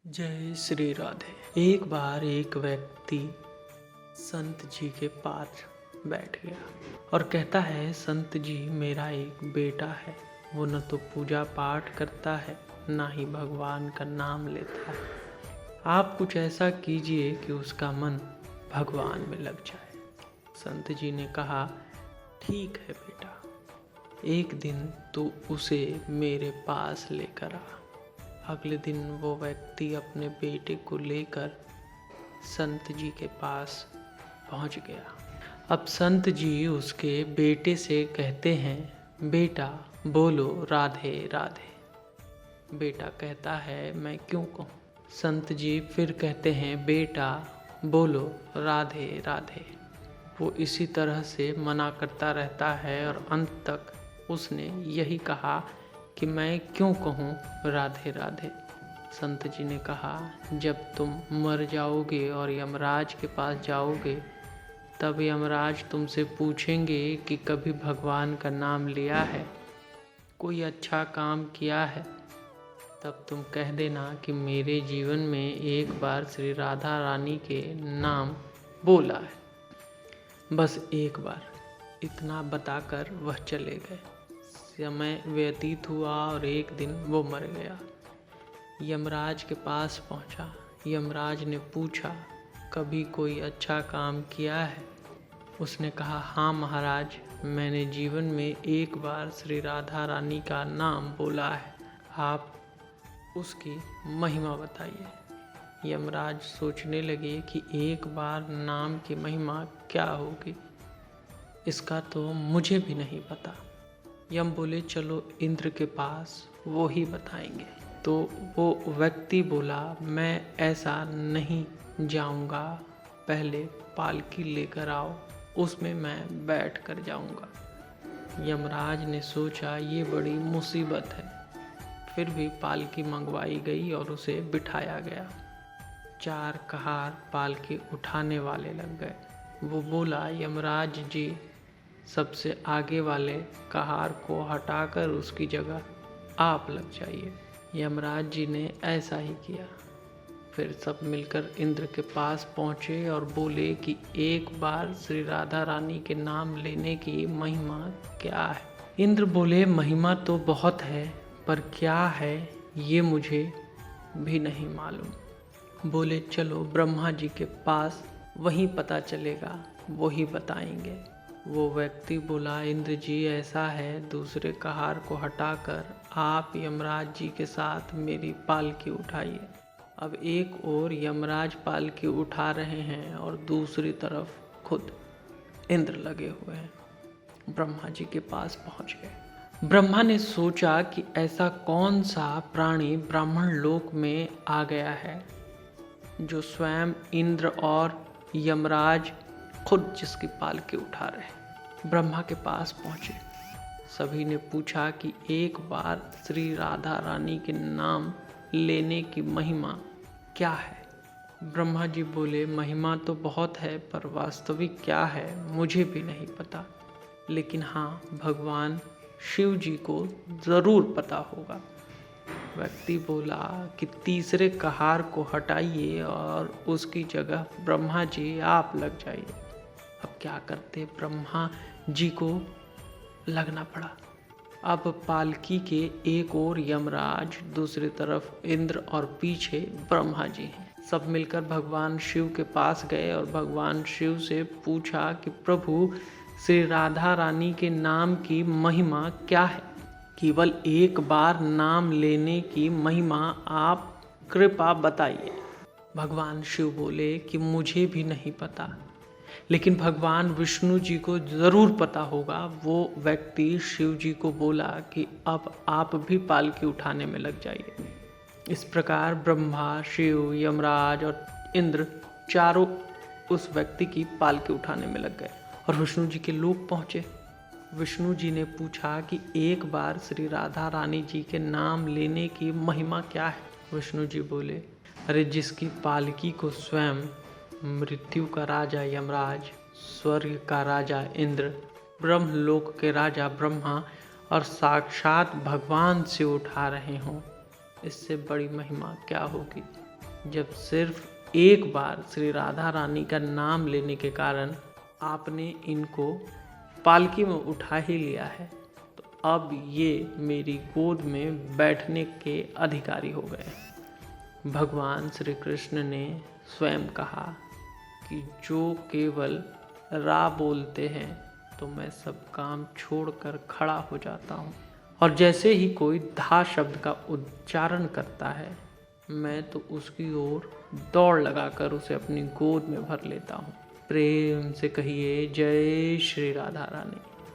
जय श्री राधे। एक बार एक व्यक्ति संत जी के पास बैठ गया और कहता है, संत जी, मेरा एक बेटा है। वो न तो पूजा पाठ करता है, ना ही भगवान का नाम लेता है। आप कुछ ऐसा कीजिए कि उसका मन भगवान में लग जाए। संत जी ने कहा, ठीक है बेटा, एक दिन तू उसे मेरे पास लेकर आ। अगले दिन वो व्यक्ति अपने बेटे को लेकर संत जी के पास पहुंच गया। अब संत जी उसके बेटे से कहते हैं, बेटा बोलो राधे राधे। बेटा कहता है, मैं क्यों कहूँ। संत जी फिर कहते हैं, बेटा बोलो राधे राधे। वो इसी तरह से मना करता रहता है और अंत तक उसने यही कहा कि मैं क्यों कहूँ राधे राधे। संत जी ने कहा, जब तुम मर जाओगे और यमराज के पास जाओगे, तब यमराज तुमसे पूछेंगे कि कभी भगवान का नाम लिया है, कोई अच्छा काम किया है। तब तुम कह देना कि मेरे जीवन में एक बार श्री राधा रानी के नाम बोला है, बस एक बार। इतना बताकर वह चले गए। समय व्यतीत हुआ और एक दिन वो मर गया। यमराज के पास पहुंचा। यमराज ने पूछा, कभी कोई अच्छा काम किया है? उसने कहा, हाँ महाराज, मैंने जीवन में एक बार श्री राधा रानी का नाम बोला है। आप उसकी महिमा बताइए। यमराज सोचने लगे कि एक बार नाम की महिमा क्या होगी, इसका तो मुझे भी नहीं पता। यम बोले, चलो इंद्र के पास, वो ही बताएंगे। तो वो व्यक्ति बोला, मैं ऐसा नहीं जाऊंगा, पहले पालकी लेकर आओ, उसमें मैं बैठ कर जाऊंगा। यमराज ने सोचा, ये बड़ी मुसीबत है। फिर भी पालकी मंगवाई गई और उसे बिठाया गया। 4 कहार पालकी उठाने वाले लग गए। वो बोला, यमराज जी, सबसे आगे वाले कहार को हटाकर उसकी जगह आप लग जाइए। यमराज जी ने ऐसा ही किया। फिर सब मिलकर इंद्र के पास पहुँचे और बोले कि एक बार श्री राधा रानी के नाम लेने की महिमा क्या है। इंद्र बोले, महिमा तो बहुत है, पर क्या है ये मुझे भी नहीं मालूम। बोले, चलो ब्रह्मा जी के पास, वहीं पता चलेगा, वो ही बताएंगे। वो व्यक्ति बोला, इंद्र जी, ऐसा है, दूसरे कहार को हटाकर आप यमराज जी के साथ मेरी पालकी उठाइए। अब एक ओर यमराज पालकी उठा रहे हैं और दूसरी तरफ खुद इंद्र लगे हुए हैं। ब्रह्मा जी के पास पहुंच गए। ब्रह्मा ने सोचा कि ऐसा कौन सा प्राणी ब्राह्मण लोक में आ गया है जो स्वयं इंद्र और यमराज खुद जिसकी पालकी उठा रहे हैं। ब्रह्मा के पास पहुंचे। सभी ने पूछा कि एक बार श्री राधा रानी के नाम लेने की महिमा क्या है। ब्रह्मा जी बोले, महिमा तो बहुत है, पर वास्तविक क्या है मुझे भी नहीं पता, लेकिन हाँ, भगवान शिव जी को ज़रूर पता होगा। व्यक्ति बोला कि तीसरे कहार को हटाइए और उसकी जगह ब्रह्मा जी आप लग जाइए। अब क्या करते, ब्रह्मा जी को लगना पड़ा। अब पालकी के एक ओर यमराज, दूसरी तरफ इंद्र और पीछे ब्रह्मा जी हैं। सब मिलकर भगवान शिव के पास गए और भगवान शिव से पूछा कि प्रभु, श्री राधा रानी के नाम की महिमा क्या है? केवल एक बार नाम लेने की महिमा आप कृपा बताइए। भगवान शिव बोले कि मुझे भी नहीं पता, लेकिन भगवान विष्णु जी को ज़रूर पता होगा। वो व्यक्ति शिव जी को बोला कि अब आप भी पालकी उठाने में लग जाइए। इस प्रकार ब्रह्मा, शिव, यमराज और इंद्र चारों उस व्यक्ति की पालकी उठाने में लग गए और विष्णु जी के लोक पहुँचे। विष्णु जी ने पूछा कि एक बार श्री राधा रानी जी के नाम लेने की महिमा क्या है। विष्णु जी बोले, अरे, जिसकी पालकी को स्वयं मृत्यु का राजा यमराज, स्वर्ग का राजा इंद्र, ब्रह्मलोक के राजा ब्रह्मा और साक्षात भगवान से उठा रहे हों, इससे बड़ी महिमा क्या होगी। जब सिर्फ एक बार श्री राधा रानी का नाम लेने के कारण आपने इनको पालकी में उठा ही लिया है, तो अब ये मेरी गोद में बैठने के अधिकारी हो गए। भगवान श्री कृष्ण ने स्वयं कहा कि जो केवल रा बोलते हैं तो मैं सब काम छोड़कर खड़ा हो जाता हूँ, और जैसे ही कोई धा शब्द का उच्चारण करता है मैं तो उसकी ओर दौड़ लगाकर उसे अपनी गोद में भर लेता हूँ। प्रेम से कहिए जय श्री राधा रानी।